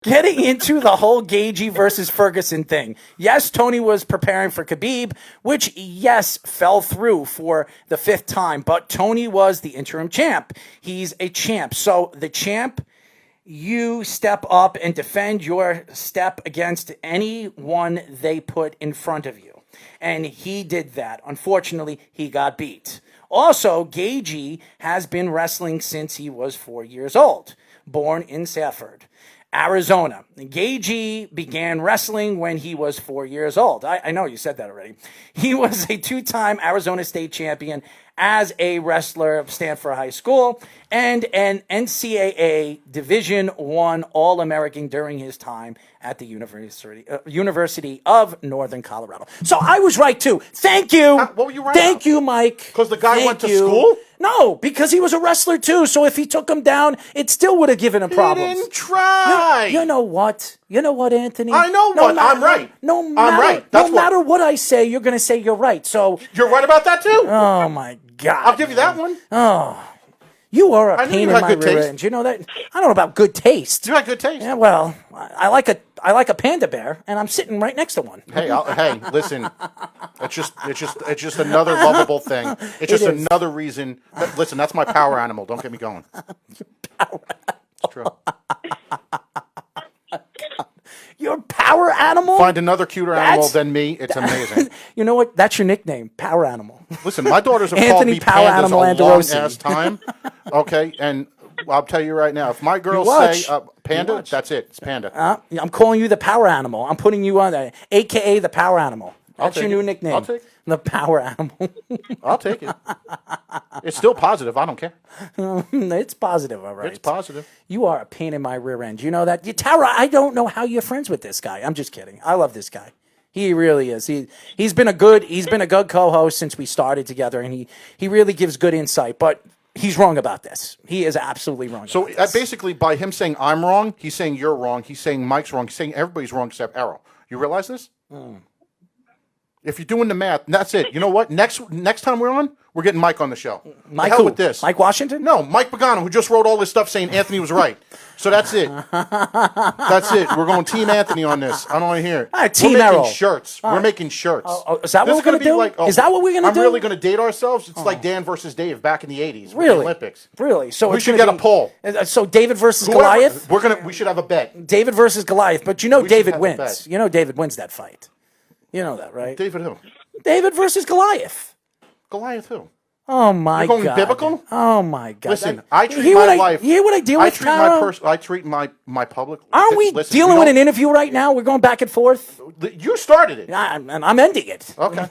getting into the whole Gagey versus Ferguson thing. Yes, Tony was preparing for Khabib, which, yes, fell through for the 5th time, but Tony was the interim champ. He's a champ. So the champ, you step up and defend your step against anyone they put in front of you. And he did that. Unfortunately, he got beat. Also, Gagey has been wrestling since he was 4 years old, born in Safford, Arizona. Gagey began wrestling when he was 4 years old. I know you said that already. He was a 2-time Arizona state champion as a wrestler of Stanford High School and an NCAA Division I All-American during his time at the University of Northern Colorado. So I was right, too. Thank you. What were you right Thank about? you, Mike. Because the guy went to school? No, because he was a wrestler, too. So if he took him down, it still would have given him problems. He didn't try. You know what? You know what, Anthony? I know what. I'm right. No matter what I say, you're going to say you're right. So you're right about that, too? Oh, my God. I'll give you that one. Oh. You are a pain in my rear end. You know that? I don't know about good taste. You have good taste. Yeah, well, I like a panda bear, and I'm sitting right next to one. Hey, listen. It's just another lovable thing. It's just another reason. Listen, that's my power animal. Don't get me going. Power animal. It's true. Your power animal? Find another cuter animal than me. It's amazing. You know what? That's your nickname, Power Animal. Listen, my daughters have called me Power pandas Animal a long-ass time. Okay, and I'll tell you right now, if my girls say panda, that's it. It's panda. I'm calling you the Power Animal. I'm putting you on that, a.k.a. the Power Animal. That's your new nickname. I'll take it. The Power Animal. I'll take it. It's still positive. I don't care. It's positive, all right. It's positive. You are a pain in my rear end. You know that? Tara, I don't know how you're friends with this guy. I'm just kidding. I love this guy. He really is. He's been a good co-host since we started together, and he really gives good insight. But he's wrong about this. He is absolutely wrong. So basically, by him saying I'm wrong, he's saying you're wrong. He's saying Mike's wrong. He's saying everybody's wrong except Errol. You realize this? If you're doing the math, that's it. You know what? Next time we're on, we're getting Mike on the show. Mike who? Who? With this? Mike Washington? No, Mike Pagano, who just wrote all this stuff saying Anthony was right. So that's it. That's it. We're going Team Anthony on this. I don't want to hear it. All right, Team We're Errol. making shirts. We're making shirts. Is that what we're going to do? Like, is that what we're going to do? I'm really going to date ourselves? It's like Dan versus Dave back in the 80s. Really? The Olympics. Really? So we should get a poll. So David versus Goliath? We should have a bet. David versus Goliath. But you know David wins. You know David wins that fight. You know that, right? David who? David versus Goliath. Goliath who? Oh, my God. You're going biblical? Oh, my God. Listen, I treat my life. You hear what I deal with, I treat my public. Aren't we dealing with an interview right now? We're going back and forth? You started it. I'm ending it. Okay.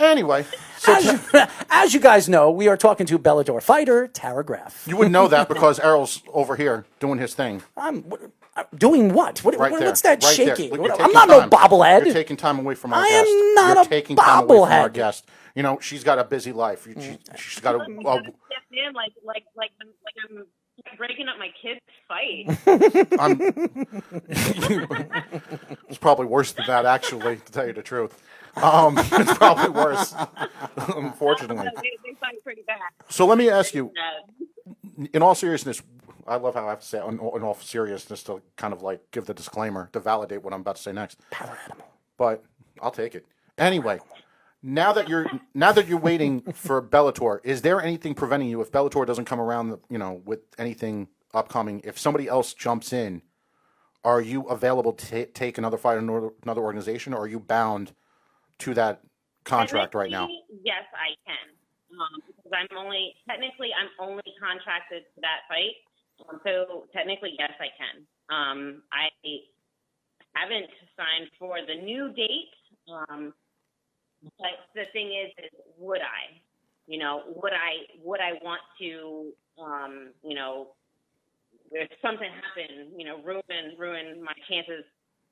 Anyway. As you guys know, we are talking to Bellator fighter, Tara Graff. You wouldn't know that because Errol's over here doing his thing. Doing what? What's that right shaking? I'm not no bobblehead. You're taking time away from our guest. I am not You're a taking bobblehead. time away from our guest. You know, she's got a busy life. She's got a... like I'm breaking up my kids' fight. It's probably worse than that, actually, to tell you the truth. It's probably worse, unfortunately. They fight pretty bad. So let me ask you, in all seriousness, I love how I have to say in all seriousness to kind of like give the disclaimer to validate what I'm about to say next. Power animal. But I'll take it. Anyway, now that you're waiting for Bellator, is there anything preventing you if Bellator doesn't come around, with anything upcoming? If somebody else jumps in, are you available to take another fight in another organization, or are you bound to that contract right now? Yes, I can. Because I'm only contracted to that fight. So technically, yes, I can. I haven't signed for the new date. But the thing is would I? Would I want to? If something happened, ruin my chances,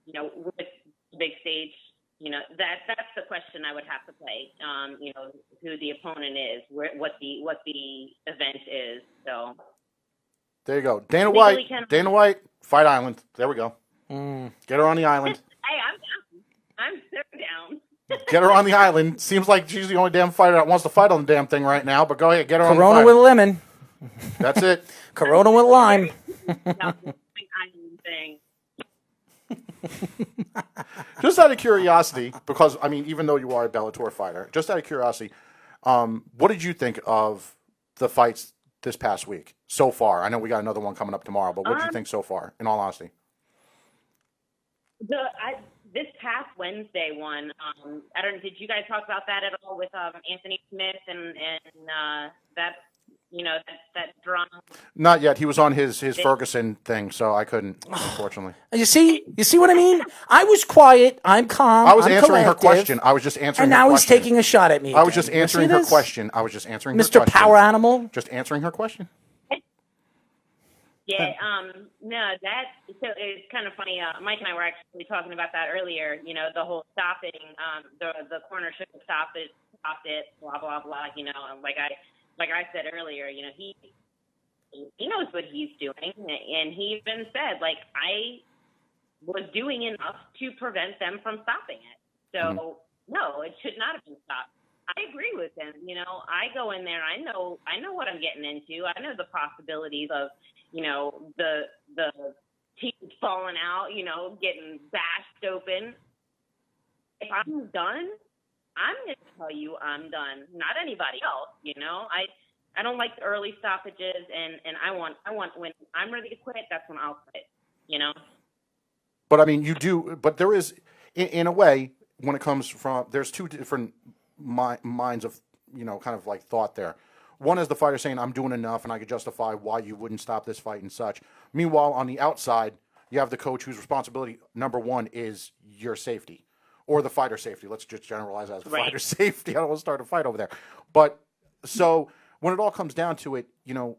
with the big stage. That's the question I would have to play. Who the opponent is, what the event is. So there you go, Dana White, Fight Island. There we go. Get her on the island. Hey, I'm down. I'm so down. Get her on the island. Seems like she's the only damn fighter that wants to fight on the damn thing right now. But go ahead, get her on the Corona with lemon. That's it. Corona with lime. thing. Just out of curiosity, because I mean, even though you are a Bellator fighter, just out of curiosity, what did you think of the fights this past week so far? I know we got another one coming up tomorrow, but what did you think so far? In all honesty, This past Wednesday one, I don't. Did you guys talk about that at all with Anthony Smith and that that drama? not yet. He was on his Ferguson thing, so I couldn't, unfortunately. You see what I mean? I was quiet. I'm calm. I was I'm answering her collective, question. I was just answering. and now her he's question. taking a shot at me. I was again. just You answering see her this? question. I was just answering her Mr. question. Power Animal. Just answering her question. Yeah, no, so it's kind of funny. Mike and I were actually talking about that earlier. You know, the whole stopping, the corner should have stopped it, blah blah blah. You know, like I said earlier, you know, he knows what he's doing, and he even said, like, I was doing enough to prevent them from stopping it. So no, it should not have been stopped. I agree with him. You know, I go in there. I know what I'm getting into. I know the possibilities of, you know, the teeth falling out, you know, getting bashed open. If I'm done, I'm going to tell you I'm done. Not anybody else. You know, I don't like the early stoppages, and I want when I'm ready to quit. That's when I'll quit. You know. But I mean, you do. But there is, in a way, when it comes from, there's two different minds of, you know, kind of like thought there. One is the fighter saying, I'm doing enough and I could justify why you wouldn't stop this fight and such. Meanwhile, on the outside, you have the coach whose responsibility, number one, is your safety or the fighter's safety. Let's just generalize as the fighter's safety. I don't want to start a fight over there. But so when it all comes down to it, you know,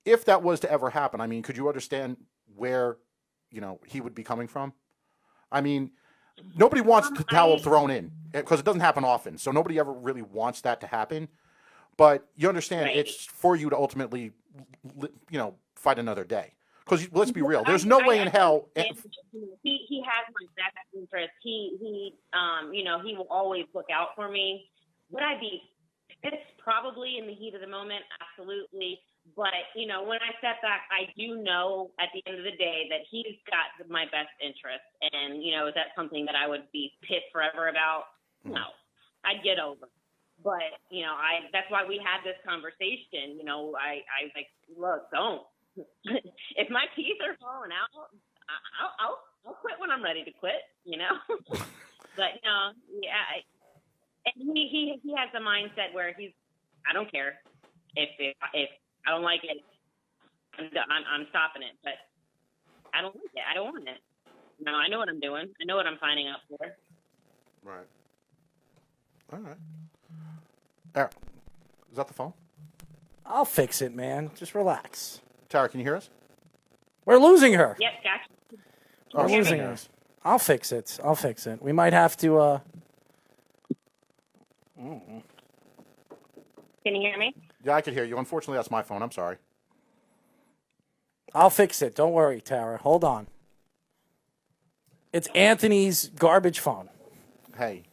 if that was to ever happen, I mean, could you understand where, you know, he would be coming from? I mean, nobody wants the towel thrown in because it doesn't happen often. So nobody ever really wants that to happen. But you understand it's for you to ultimately, you know, fight another day. Because let's be real, there's no way in hell. He has my best interest. He you know, he will always look out for me. Would I be pissed? Probably in the heat of the moment, absolutely. But, you know, when I step back, I do know at the end of the day that he's got my best interest. And, you know, is that something that I would be pissed forever about? No, I'd get over. But, you know, that's why we had this conversation. You know, I was like, look, don't. If my teeth are falling out, I'll quit when I'm ready to quit, you know? But, no, yeah. And he has a mindset where I don't care. If I don't like it, I'm stopping it. But I don't like it. I don't want it. No, I know what I'm doing. I know what I'm signing up for. Right. All right. Eric, is that the phone? I'll fix it, man. Just relax. Tara, can you hear us? We're losing her. Yep, gotcha. We're losing her. I'll fix it. We might have to. Can you hear me? Yeah, I could hear you. Unfortunately, that's my phone. I'm sorry. I'll fix it. Don't worry, Tara. Hold on. It's Anthony's garbage phone. Hey,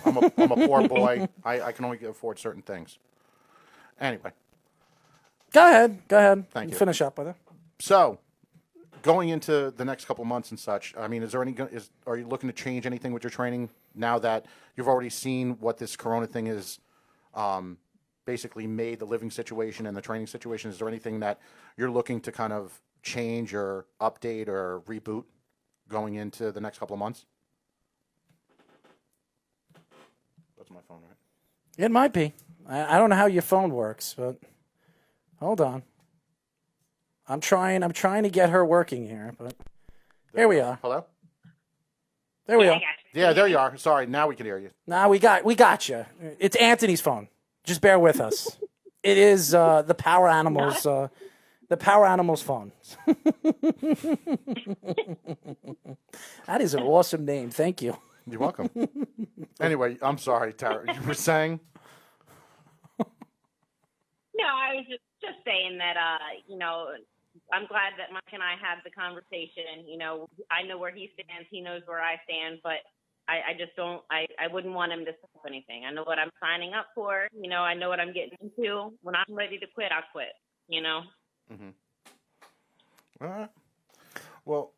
I'm a poor boy. I can only afford certain things. Anyway. Go ahead. Thank you. Finish up with it. So, going into the next couple months and such, I mean, are you looking to change anything with your training now that you've already seen what this Corona thing is basically made the living situation and the training situation? Is there anything that you're looking to kind of change or update or reboot going into the next couple of months? That's my phone, right? It might be. I don't know how your phone works, but hold on. I'm trying to get her working here, but here we are. Hello? There we are. Yeah, there you are. Sorry, now we can hear you. Nah, we got you. It's Anthony's phone. Just bear with us. It is the Power Animals. The Power Animals phone. That is an awesome name. Thank you. You're welcome. Anyway, I'm sorry, Tara. You were saying? No, I was just saying that, you know, I'm glad that Mike and I had the conversation. You know, I know where he stands. He knows where I stand, but I just don't, I wouldn't want him to stop anything. I know what I'm signing up for. You know, I know what I'm getting into. When I'm ready to quit, I'll quit, you know? Mm-hmm. All right. Well,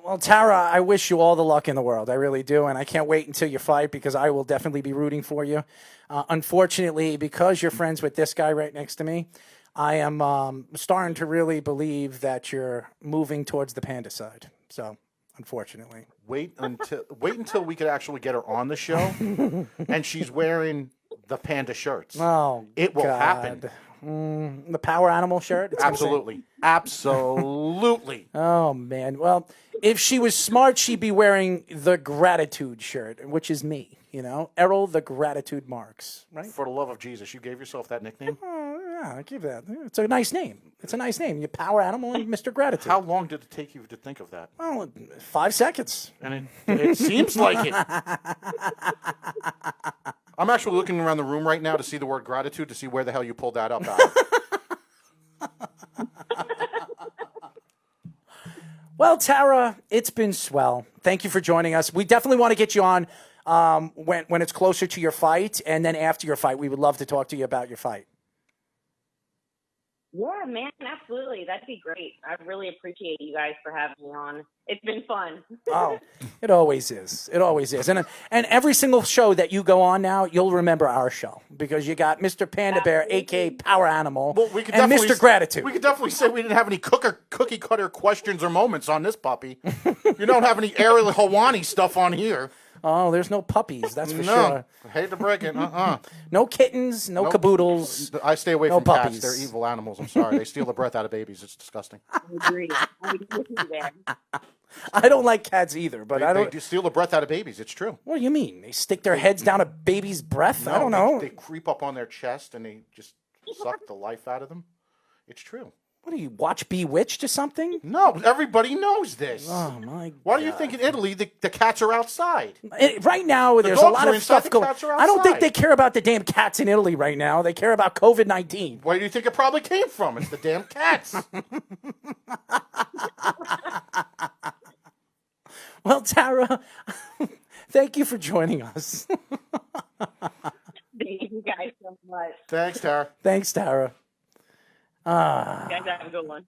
Well, Tara, I wish you all the luck in the world. I really do. And I can't wait until you fight because I will definitely be rooting for you. Unfortunately, because you're friends with this guy right next to me, I am starting to really believe that you're moving towards the panda side. So, unfortunately. Wait until we could actually get her on the show, and she's wearing the panda shirts. Oh, it will God. happen. The power animal shirt? It's Absolutely. Absolutely. Oh, man. Well, if she was smart, she'd be wearing the gratitude shirt, which is me, you know? Errol the Gratitude Marks, right? For the love of Jesus, you gave yourself that nickname? Oh, yeah, I give that. It's a nice name. It's a nice name. You power animal and Mr. Gratitude. How long did it take you to think of that? Well, 5 seconds. And it seems like it. I'm actually looking around the room right now to see the word gratitude to see where the hell you pulled that up out of. Well, Tara, it's been swell. Thank you for joining us. We definitely want to get you on when it's closer to your fight, and then after your fight, we would love to talk to you about your fight. Yeah, man, absolutely. That'd be great. I really appreciate you guys for having me on. It's been fun. Oh, it always is. It always is. And every single show that you go on now, you'll remember our show because you got Mr. Panda Bear, a.k.a. Power Animal, and Mr. Gratitude. We could definitely say we didn't have any cookie cutter questions or moments on this puppy. You don't have any Ariel Hawani stuff on here. Oh, there's no puppies, that's for No, sure. I hate to break it. No kittens, no caboodles. I stay away No from puppies. cats. They're evil animals. I'm sorry. They steal the breath out of babies. It's disgusting. I agree. I agree with you there. I don't like cats either, but I They don't. do steal the breath out of babies. It's true. What do you mean? They stick their heads down a baby's breath? I don't know. They creep up on their chest and they just suck the life out of them. It's true. What do you watch Bewitched or something? No, everybody knows this. Oh my! Why do you think in Italy the cats are outside? Right now, there's a dogs lot are of stuff inside, the going. cats are I don't think outside. they care about the damn cats in Italy right now. They care about COVID-19. Where do you think it probably came from? It's the damn cats. Well, Tara, thank you for joining us. Thank you guys so much. Thanks, Tara. Thanks, Tara. You guys have a good one.